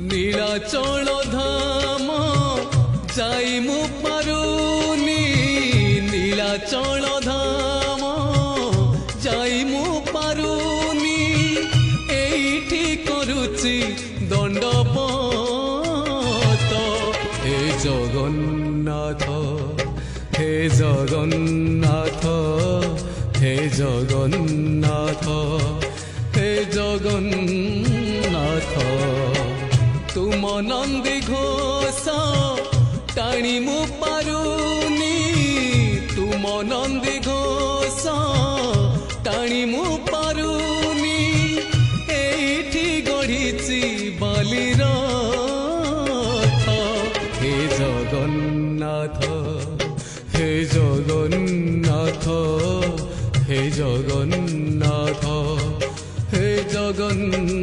নীলাচল ধাম যাই মু পারুনি নীলাচল ধাম যাই মু পারুনি এইটি করুচি দণ্ডপত হে জগন্নাথ হে জগন্নাথ হে জগন্নাথ হে জগন্নাথ तुम नंदी घोष टाणी मु पारुनी तुम नंदी घोष टाणी मु पारुनी एठी गढ़ी बालीर हे जगन्नाथ हे जगन्नाथ हे जगन्नाथ हे जगन्नाथ